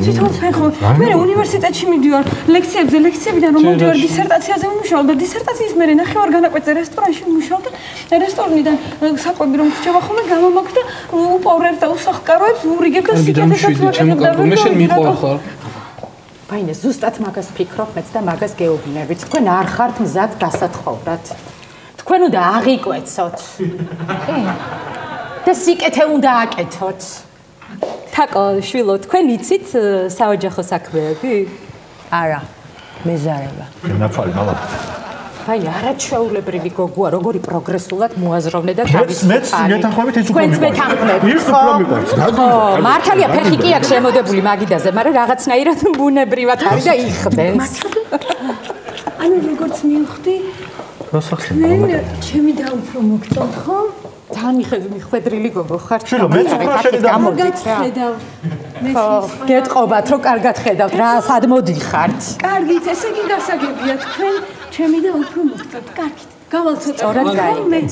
თვითონ ფეხო მე უნივერსიტეტში მიდივარ ლექციებიდან რომ მოვიდივარ დისერტაციაზე ვმუშაობ და დისერტაციის მერე ნახევარ განაკვეთზე რესტორანში ვმუშაობ და რესტორნიდან საკვები რომ გრჩება ხოლმე გამომაქვს და უპოვრებ და უსახკაროებს ვურიგებ და სიკეთესაც ვაკეთებ და მე შენ მიყვარ ხარ ვაინე ზუსტად მაგას ფიქრობ მეც და მაგას გეუბნებით თქვენ არ ხართ მზად გასათხოვრად თქვენ უნდა აღიკვეცოთ და სიკეთე უნდა აკეთოთ. თაკო, შვილო, თქვენ იცით საოჯახო საქმეები? არა, მეზარება. ნაცვალი მამა. აი, არაჩვეულებრივი გოგოა, როგორი პროგრესულად მოაზროვნე და თავის მეც მეთანხმებით ის უკვე მეთანხმებით. ის უფრო მიყვარს. ხო, მართალია ფეხი კი აქვს შემოდებული მაგიდაზე, მაგრამ რაღაცნაირად ბუნებრივად არის და იხდენს. ანუ როგორც მივხვდი, თქვენ ჩემი და უფრო მოგწონთ, ხო? თან მიხვედრილი გოგო ხარ. შვილო, მეც უფრო შენი გამოდით რა. ხო, გეტყობათ, რომ კარგად ხედავთ რა, სად მოდიხართ? კარგით, ესე იგი გასაგებია თქვენ ჩემი და უფრო მოგწონთ. კარგით. გავალცოთ. სწორად გაიგეთ.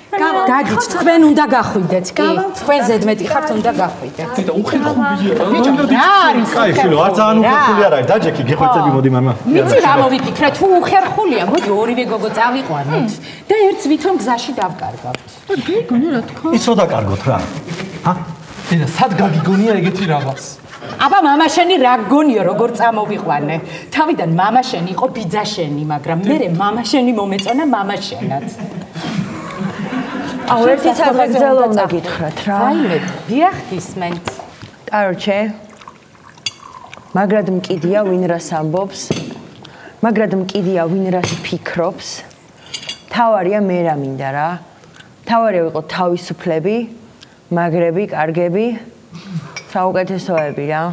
გაგიჩ, თქვენ უნდა გახვიდეთ კი. თქვენ ზედმეტი ხართ, უნდა გახვიდეთ. და უხერხულია რა. რა არის? აი, შვილო, არ ძალიან უხერხული არ არის. დაჯექი, გეხვეწები მოდი მამა. მიცი რა მოვიფიქრე, თუ უხერხულია, მოდი ორივე გოგო წავიყვანოთ და ერთს ვითომ გზაში დავკარგავთ. გიგონი რა თქო. ისო დაკარგოთ რა. ჰა? დედა, სად გაგიგონია ეგეთი რაღაც? აბა მამაშენი რა გგონიო, როგორ წამოვიყვანე? თავიდან მამაშენი იყო ბიძაშენი, მაგრამ მე მამაშენი მომეწონა მამაშენად. აუ ერთი საფრთხე უნდა გითხრათ რა. ვაიმე, დიახ გისმენთ. კაროჩე. მაგრად მკიდია ვინ რას ამბობს. მაგრად მკიდია ვინ რას ფიქრობს. თავარია მე რა მინდა რა. თავარია ვიყო თავისუფლები, მაგრები, კარგები, საუკეთესოები რა.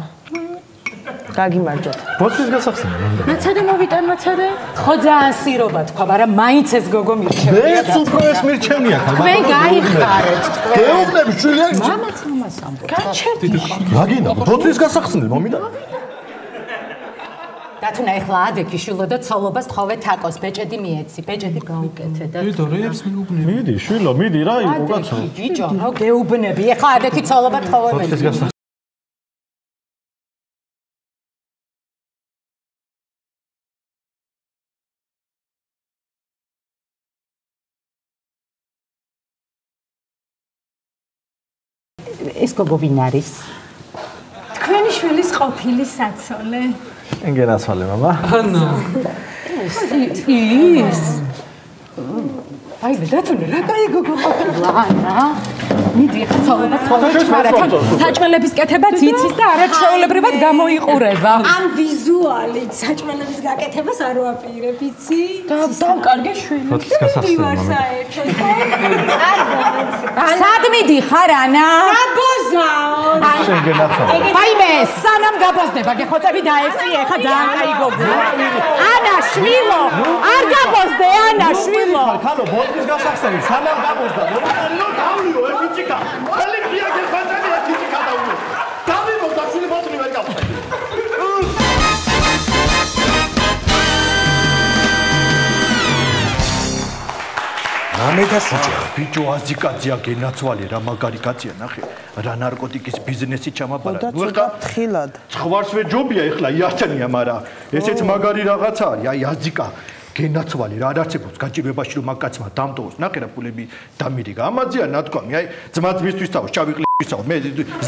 გაგიმარჯოთ. ბოთლის გასახსენებ. მაცადე მოვიტან, მაცადე. ხო ძალიან სირობა თქვა, მაგრამ მაინც ეს გოგო მირჩევია. მეც უფრო ეს მირჩენია ხალხი. თქვენ გაიხარეთ თქვენ. გეუბნები შვილია. მამაც ამას ამბობს. გაჩერდი. გაგინა, ბოთლის გასახსენებ მომიდა. დათუნა ეხლა ადექი შვილო და ცოლობას თხოვე თაკოს, ბეჭედი მიეცი, ბეჭედი გაუკეთე და დედა, რეებს მიუბნები. მიდი, შვილო, მიდი რა, უკაცო. ბიჭო, რა გეუბნები, ეხლა ადექი ცოლობა თხოვე მე. ეს გოგო ვინ არის? თქვენი შვილის ყოფილი საცოლე. ენგენაცვალე მამა. ანა. ის. აი, დათუნე, რა კაი გოგო ყოფილა, ანა. მიდი, ცოლობა თხოვე ჩხარათან. საჭმელების კეთებაც იცის და არაჩვეულებრივად გამოიყურება. ამ ვიზუალით საჭმელების გაკეთებას არ ვაპირებ, იცი? დავკარგე შვილი. ბოთლის გასახსენებ მამა. სად მიდიხარ, ანა? საბოზაო. ვაიმე, სანამ გაბოზდება, გეხოცები დაეცი, ეხა ძალიან კაი გოგოა. ანა, შვილო, არ გაბოზდე, ანა, შვილო. ხალო, ბოთლის გასახსენებ, სანამ გაბოზდა, მომიტანილო დავლიო, ერთი ჭიქა. ხელი ხია გეხოცები, ერთი ჭიქა დავლიო. დავლიო, დაშვილი ბოთლი ვერ გავხსენე. მამეთა სიჭე. ბიჭო აზიკაძია გენაცვალე რა მაგარი კაცია ნახე. რა ნარკოტიკის ბიზნესი ჩამაბარა. ნუ ეხლა თხილად. ხვარს ვერ ჯობია ეხლა იართანია, მაგრამ ესეც მაგარი რაღაცა არის. აი აზიკა გენაცვალე რა არაცებობს გაჭირვებაში რომ მაგკაცმა დამტოვოს. ნახე რა ფულები დამირიგა. ამაზეა ნათქვამი. აი ძმა ძმისთვის თავ შავიყლისაო. მე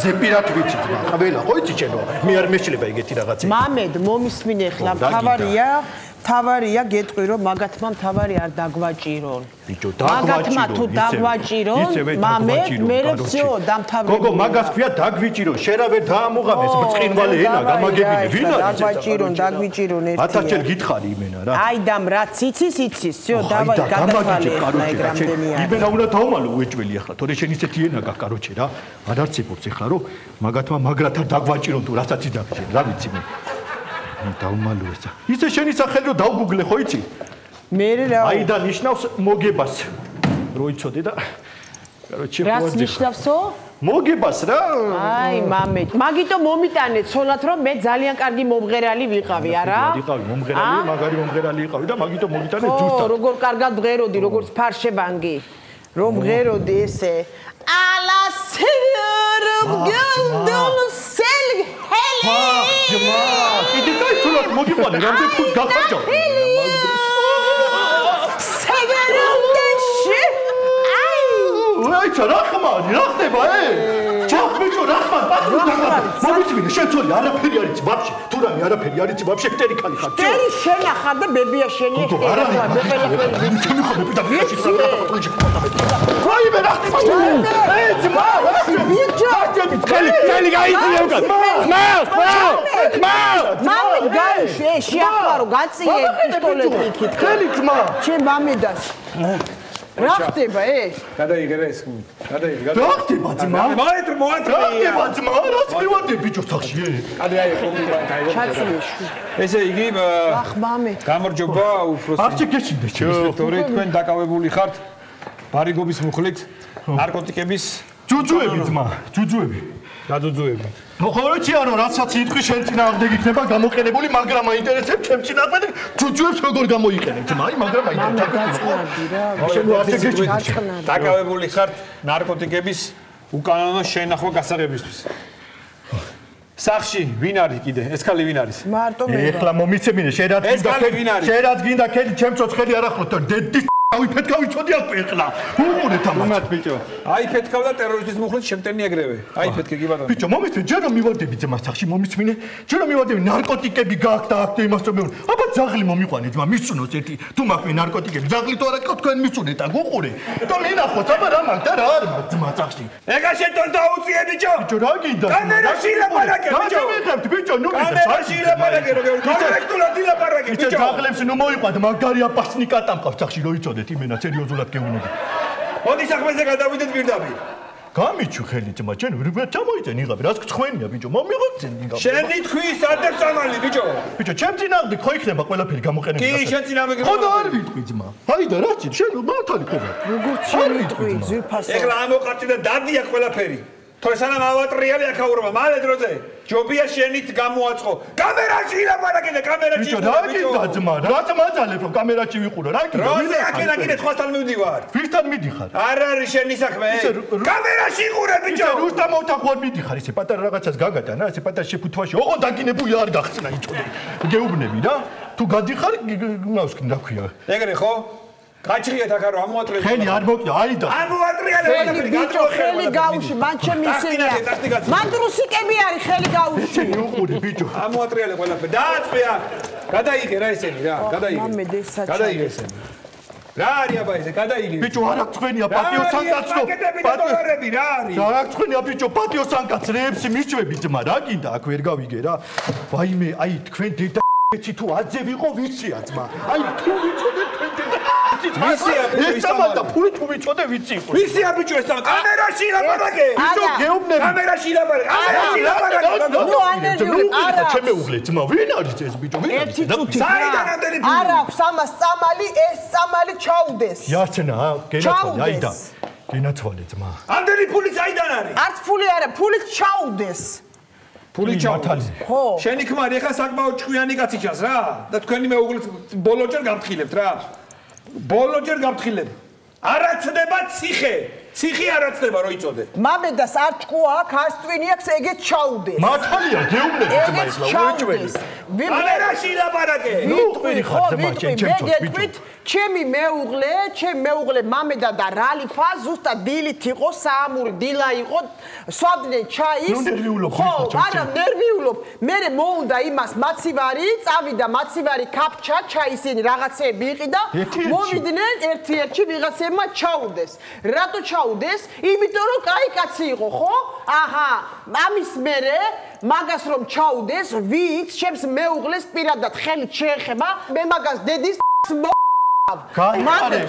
ზეპირად ვიცი ძმა. ყველა ხო იცი ჩემო. მე არ მეშლება ეგეთი რაღაცა. მამედ მომისმინე ეხლა თავარია გეტყვი რომ მაგათმა თავარი არ დაგვაჭირონ. ბიჭო მაგათმა თუ დაგვაჭირონ, მამედ მერე всё დამთავრებული. გოგო მაგას ქვია დაგვიჭირონ, შენ რა ვერ დაამოღამეს ბრწყინვალე ენა გამაგებინე, ვინ არის? დაგვაჭირონ ერთია. 1000 ჯერ გითხარი იმენა რა. აი დამ რაც იცის, всё დავაი გადათვალე ეგრამდენია. იმენა უნდა დავმალო უეჭველი ახლა, თორე შენ ისეთი ენა გაქვს კაროჩე რა. არ არცებობს ახლა რომ მაგათმა მაგრათა დაგვაჭირონ თუ რასაც იდახშე, რა ვიცი მე. დავმალო ესა. ისე შენი სახელი რომ დავგუგლე ხო იცი? მე რა. აი და ნიშნავს მოგებას. რო იცოდე და კაროჩე ხო რას ნიშნავსო? მოგებას რა. აი მამე, მაგიტომ მომიტანე ცოლად რომ მე ძალიან კარგი მომღერალი ვიყავი, არა? ვიყავი მომღერალი, მაგარი მომღერალი იყავი და მაგიტომ მომიტანე ძურთან. ხო, როგორ კარგად ვღეროდი, როგორც ფარშებანგი. რომ ვღეროდი ესე. ალა სერობ განდონ სელ ჰელი. ჯმა, კიდე გაიცოლოთ მოგიყვანე, რამდენი ფულს გახარჯავ. სეგერუნდეში. აი, რა ხმარი, რა ხდება, ჩახბიჭო, რა ხმარ, პატრონ დაგაბა. მომიწვინე, შენ თორე არაფერი არ იცი, ვაფშე. თუ რამე არაფერი არ იცი, ვაფშე ფტერი ხარ. ფტერი შენ ახარ და ბებია შენი ხო, არა, მე ჩემი ხო მე პიტაფიაში საგრაფა პატრონში პატავე. აი, მე რა ხდება? ძმა, ბიჭო, ხელი გაიწია უკან. მამე გაიშვე, შეახმარო, გაწიე პისტოლეტი იქით. ხელი ძმა. ჩემ მამედას. რა ხდება, გადაიღერა ეს ხმი. გადაიღერა. რა ხდება ძმა? მოათრე. რა ხდება ძმა? რა წრივარდი ბიჭო სახში? აი კომპიუტერი. ჩაწიეში. ესე იგი, ახ მამე. გამარჯობა, უფროსი. არ შეგეშინდე, ინსპექტორი, თქვენ დაკავებული ხართ ბარიგობის მუხლით, ნარკოტიკების ჯუჯუები ძმა, ჯუჯუები. გაძუძუები. ნუ ხო ვიცია რომ რასაც იტყვი შენ წინააღმდეგ იქნება გამოყენებული, მაგრამ მაინტერესებს ჩემ წინააღმდეგ ჯუჯუებს როგორ გამოიყენებ ძმა, აი მაგრამ მაინტერესებს. შენ არ შეგეშინდე. დაკავებული ხართ ნარკოტიკების უკანონო შენახვა გასაღებისთვის. სახში ვინ არის კიდე? ეს ხალი ვინ არის? მარტო მე. ეხლა მომიცემინე, შენ რაც გინდა ქედი ჩემ ცოცხელი არ ახლოთ და დედის აიფეთქავ იცოდი აქ ეხლა. უყურეთ ამათ ბიჭო. აიფეთქავ და ტერორისტის მუხლით შემტენი ეგრევე. აიფეთქე კი ბატონო. ბიჭო, მომიცმე, ჯერ რომ მივარდები ძმა სახში მომიცმინე, ჯერ რომ მივარდები ნარკოტიკები გააქვს და აქ და იმას რომ მე. აბა ძაღლი მომიყვანე ძმა, მისწუნოს ერთი. თუ მაქვს ნარკოტიკები, ძაღლი თუ არა თქვენ მისწუნეთ და გუყურე. და მინახოთ, აბა რა მაგ და რა არ მაგ ძმა სახში. ეგა შენ თორ დაუწიე ბიჭო. ბიჭო, რა გინდა? კამერაში ლაპარაკე ბიჭო. რა მიგებთ ბიჭო, ნუ კამერაში ლაპარაკე როგორ კორექტულად ილაპარაკე ბიჭო. ძაღლებს ნუ მოიყვანთ, მაგარი აპასნიკატა მყავს სახში რო იცოდეთ იმენა სერიოზულად გეუბნები. მოდი საქმეზე გადავიდეთ პირდაპირ. გამიჩუ ხელი ძმა, ჩვენ ვერ ჩამოიწენ იღები, რაც გწხვენია ბიჭო, მომიღოცენ იღები. შენი თქვის ადერწამალი ბიჭო. ბიჭო, ჩემ წინააღმდეგ ხო იქნება ყველაფერი გამოყენებული. კი, შენ წინააღმდეგ. ხო და არ ვიტყვი ძმა. აი და რა ცი, შენ მართალი ხო? როგორც შენ ვიტყვი, ძვირფასო. ეხლა ამოყარჭი და დადია ყველაფერი. თორე სანამ ავატრიალი აქაურობა, მალე დროზე ჯობია შენით გამოაწყო. კამერაში ლაპარაკე და კამერაში ბიჭო, რა გინდა ძმა? რაც მაძალებ რომ კამერაში ვიყურო, რა გინდა? როზე აქელა კიდე სხვასთან მივდივარ. ვისთან მიდიხარ? არ არის შენი საქმე. კამერაში იყურე ბიჭო. ისე რუსტამოვთან ხوار მიდიხარ, ისე პატარა რაღაცას გაგატანა, ესე პატარა შეფუთვაში. ოღონდ დაგინებული არ გახსნა იცოდე. გეუბნები რა? თუ გადიხარ, ნავსკი რა ქვია. ეგრე ხო? გაჭრიეთ აქ რა ამოატრიალე. ხელი არ მოკიდა, აი და. ამოატრიალე ყველაფერი ბიჭო, ხელი გაუში, მან ჩემი ისენია. მანდრუსიკები არის ხელი გაუში. ესენი უყური ბიჭო. ამოატრიალე ყველაფერი. დააწყვია. გადაიგე რა ესენი რა, გადაიგე. გადაიგე ესენი. რა არის აბა ესე, გადაიგე. ბიჭო, არ აქვს თქვენია პატიო სანკაცო. პატიორები რა არის? რა აქვს თქვენია ბიჭო, პატიო სანკაცრებს მიშვები ძმა, რა გინდა აქ ვერ გავიგე რა. ვაიმე, აი თქვენ დედა ეცი თუ აძე ვიყო ვიცია ძმა. აი თუ ვიცოდე თქვენ დედა ვიცია ბიჭო, ესამალდა ფული თუ ვიცოდე ვიცი იყო. ვიცია ბიჭო ესა კამერაში ლაპარაკე. ბიჭო, გეუბნები. კამერაში ლაპარაკე. კამერაში ლაპარაკე. ნუ ანერგიული არა. ჩემე უღლე ძმა, ვინ არის ეს ბიჭო? ვინ არის? საიდან ამდენი ფული? არ აქვს ამას წამალი, ეს წამალი ჩაუდეს. იაცნა, გენაცვალე, აი და. გენაცვალე ძმა. ამდენი ფული საიდან არის? არც ფული არა, ფული ჩაუდეს. ფული ჩავთალი. ხო. შენი ქმარი ახლა საკმაოდ ჭკვიანი კაცი ჩანს რა და თქვენი მეუღლე ბოლოჯერ გამთხილებთ რა. ბოლოჯერ გამთხილებ. არაცდება ციხე. ციხე არაცდება რო იწოდე. მამედას არ ჭკუა აქ ასტვინი აქვს ეგეც ჩაუდეს. მართალია გეუბნები ძმა ის ლაურეჭველი. კამერაში ლაპარაკე. ვიტყვი ხო ვიტყვით ჩემი მეუღლე მამედა და რალიფა ზუსტად დილით იყო საამური დილა იყო სვავდნენ ჩაის ხო არა ნერვიულობ მე მოუნდა იმას მაცივარი წავიდა მაცივარი კაპჩა ჩაისინი რაღაცეები იყიდა მოვიდნენ ერთ-ერთი ვიღაცებმა ჩაუდეს რატო ჩაუდეს იმიტომ რომ კაი კაცი იყო ხო აჰა ამის მერე მაგას რომ ჩაუდეს ვიც ჩემს მეუღლეს პირადად ხელით შეეხება მე მაგას დედის გაიყარე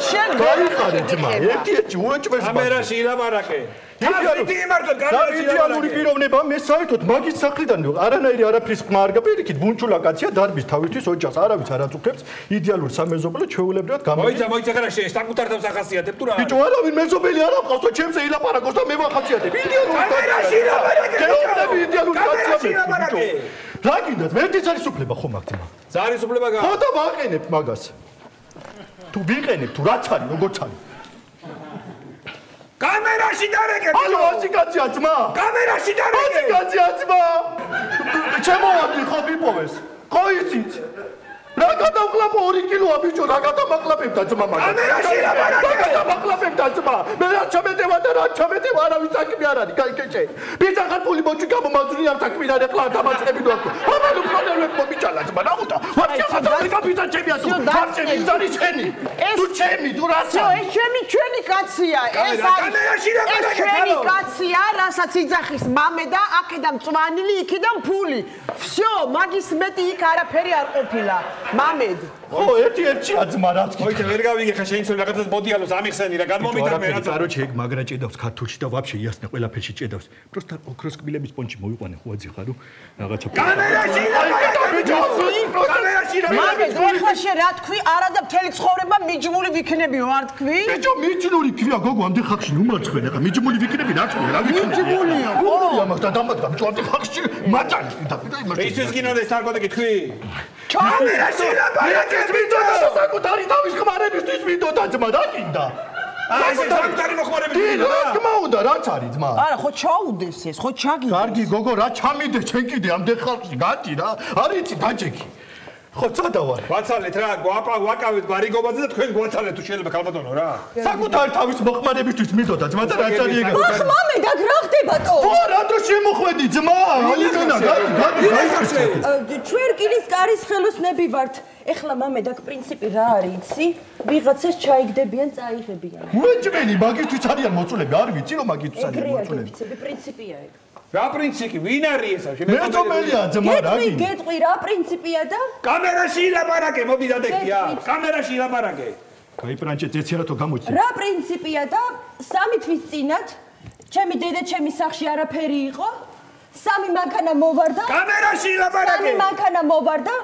ძმა ერთ-ერთი უეჭვეს კამერაში ილაპარაკე დავიდიანური პიროვნება მე საერთოდ მაგის სახლიდან არანაირი არაფრის ხმა არ გაპირიქით ბუნჩულა კაცია დარბის თავისთვის ოჯახს არავის არ აწუხებს იდეალური სამეზობლო ჩვეულებრივად გამოიცა მოიცა ხარა შე საკუთარ თავს ახასიათებ თუ რა ბიჭო არავინ მეზობელი არ აყავს და ჩემზე ილაპარაკოს და მე ვახასიათებ იდეალური კამერაში ილაპარაკე იდეალური კაცია ბიჭო რა გინდათ მე ძალისუფლება ხომ აქ ძმა ძალისუფლება გა ხო და ვაყენებ მაგას თუ ვიყენებ თუ რაც არის როგორც არის კამერაში დარეკე ალო ასი კაცია ძმა კამერაში დარეკე ასი კაცია ძმა ჩემოვადი ხო ვიპოვეს ხო იცით რა გადავყლაპო 2 კილოა ბიჭო რა გადამაყლაპებდა ძმა მაგას კამერაში ლაპარაკე რა გადამაყლაპებდა ძმა მე რა ჩამეტევა და რა ჩამეტევა არავის საქმე არ არის კაი კეჭე ბიჭა ხარ ფული მოჭი გამომაძვრინი არ საქმე არ ეყლა დამაწყები დო აბანო პროდერვებ მომიჭალა ძმა რა უთა ვარჩი ხარ ბიჭა ჩემია თუ ვარჩი ბიჭარი ჩენი თუ ჩემი თუ რაცა ეს ჩემი კაცია ეს კამერაში ლაპარაკე ჩემი კაცია რასაც იძახის მამე და აქედან მწვანილი იქიდან ფული всё მაგის მეტი იქ არაფერი არ ყოფილა მამედ ხო ერთ-ერთია ძმა რაც კი მოიცა ვერ გავიგე ხა შეინცვლ რაღაცას ბოდიალოს ამიხსენი რა გადმომიტანე რა წაროჩი ეგ მაგრა ჭედავს ქართულში და ვაფშე იასნა ყველაფერში ჭედავს პროსტა ოქროს კბილების პონჩი მოვიყვანე ხუაძი ხარო რაღაცა კამერაში კამერაში მამედ ეხლა შე რა თქვი არა და მთელი ცხოვრება მიჯმული ვიქნებიო არ თქვი ბიჭო მიჯნური ქვია გოგო ამდენ ხალხში ნუ მარცხენ ახლა მიჯმული ვიქნები რა თქვი რა ვიქნები მიჯმულია ხო ამასთან დამატდა ბიჭო ამდენ ხალხში მაწალი და იმაში ის გინოდეს ნარკოტიკი თქვი კამერაში ლაპარაკე ბიჭო და საკუთარი თავის ხმარებისთვის ვიდოდა ძმა რა გინდა აი ეს საკუთარი მოხმარებით რა თქმა უნდა რაც არის ძმა არა ხო ჩაუდეს ეს ხო ჩაგიდეს კარგი გოგო რა ჩამიდე ჩვენ კიდე ამდენ ხალხში გადი რა არ იცი დაჭექი ხო წადავარ ვაცალეთ რა ვაკავეთ ბარიგობაზე და თქვენ გვაცალეთ თუ შეიძლება ქალბატონო რა საკუთარი თავის მოხმარებისთვის მიდოდა ძმა და რა წარი ეგა ახ მამე და რა ხდება თო ხო რატო შემოხვედი ძმა ალიგონა გადი ჩვენ რკინის კარის ხელოსნები ვართ ეხლა მამე და პრინციპი რა არის იცი ვიღაცას ჩაიგდებიან წაიღებიან უეჭველი მაგისთვის არიან მოწულები არ ვიცი რომ მაგისთვის არიან მოწულები პრინციპია ეგ რა პრინციპი ვინ არის ესა მეწომელია ძმა რა გინდა გეტყვი რა პრინციპია და კამერაში ლაპარაკე მოდი დადეკია კამერაში ლაპარაკე კაი პრანჩე ძეცერათო გამოჩი რა პრინციპია და 3 თვის წინათ ჩემი დედა ჩემი სახში არაფერი იყო 3 მანქანა მოვარდა კამერაში ლაპარაკე 3 მანქანა მოვარდა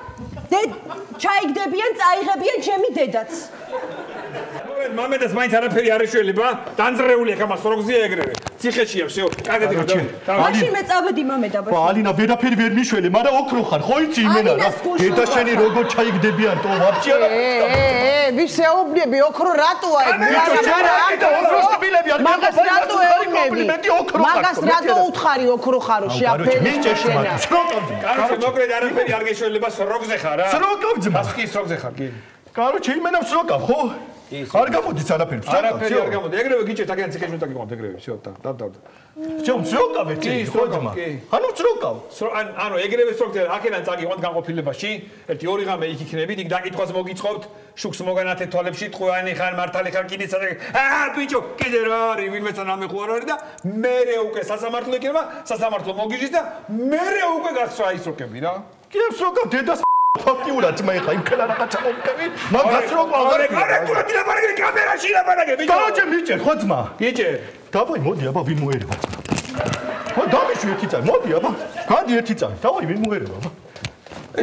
ჩაიგდებიან წაიღებიან ჩემი დედაც მამედას მაინც არაფერი არ ეშველება დანძრეული აქ ამას როგზია ეგრევე ციხეშია всё კარგად იგო მაშინ მე წავედი მამე და ხო ალინა ვერაფერი ვერ მიშველი მაგრამ ოქრო ხარ ხო იცი იმენა რა დედა შენი როგორ ჩაიგდებიან თო ვაფშე არა ვის ეუბნები ოქრო რატოა ეგ ოქროს კბილები არ მაგას რატო ეუბნები მაგას რატო უთხარი ოქრო ხარო შეაფერი შენა კაროჩე მოკლედ არაფერი არ გეშველება სროგზე ხარ რა სროგავ ძმა ასკი სროგზე ხარ კი კაროჩე იმენა სროგავ ხო არ გამოდის არაფერი არაფერი არ გამოდი ეგრევე გიჭერთ აგენ ციხეში გიყავთ ეგრევე всё და всё სროგავ ეცი ხო ძმა ანუ სროგავ ანუ ეგრევე სროგზე აქედან წაგიყვანთ განყოფილებაში ერთი 2 ღამე იქ იქნებით იქ დაკითხვას მოგიწყობთ შუქს მოგანათეთ თვალებში ტყვიანი ხარ მართალი ხარ კიდეც ბიჭო კიდე რა არის ვინმესთან ამეხუ არ არის და მერე უკვე სასამართლო იქნება სასამართლო მოგიჟის და მერე უკვე გასვა ისროკები რა კი სროგავ დედას ფაქტიურად მე ხა იმ ხელა რაღაცა მომკევი მაგაც რო ყავდა კარექტულად ლაპარაკე კამერაში ლაპარაკე ბიჭო კაროჩე მიჭერ ხო ძმა გიჭერ დავაი მოდი აბა ვინ მოერება ძმა ხო დამიშვი ერთი წამი მოდი აბა გადი ერთი წამი დავაი ვინ მოერება აბა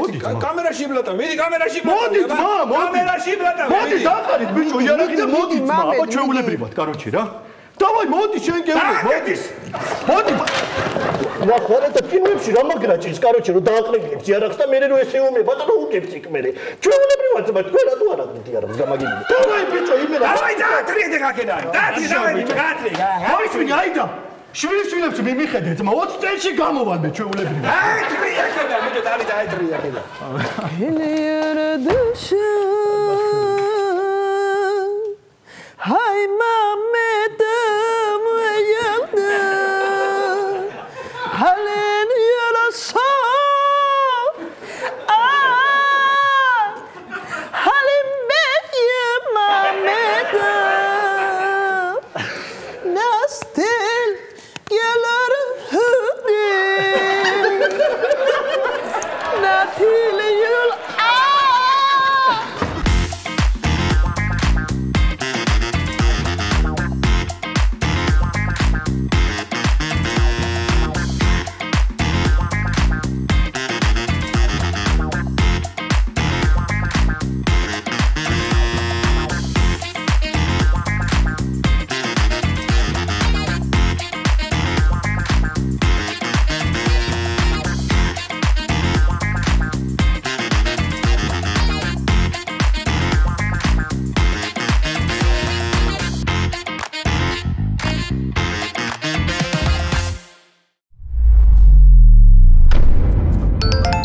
მოდი კამერაში ბლატა მიდი კამერაში მოდი ძმა მოდი კამერაში ბლატა მოდი დახარით ბიჭო იარაღი და მოდი ძმა აბა ჩვეულებრივად კაროჩე რა დავაი მოდი შენ გეუბნები მოდი მოდი ნახარ და ფილმებში რა მაგრაჭის, კაროჩე რომ დააყრეგებს იარაღს და მე რო ესე ომე ბატონო უკებს იქ მე. ჩვეულებრივად თქვენ რა თუ არა იარაღს გამაგინე. დავაი ბიჭო იმენა. დავაი დაატრიე გაკედა. დაატრიე დაატრიე. ავიცი აიდა. შვილებს მიმიხედეთ, 20 წელში გამოვალ მე ჩვეულებრივად. დაატრიე გაკედა, მე დაატრიე გაკედა. Hi mama dam yalda halen yarasa halim be mama dam nastel gelir hüde natil yul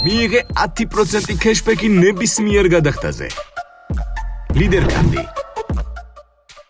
მიიღე 10% cashback-ი ნებისმიერ გადახდაზე. ლიდერ კანდი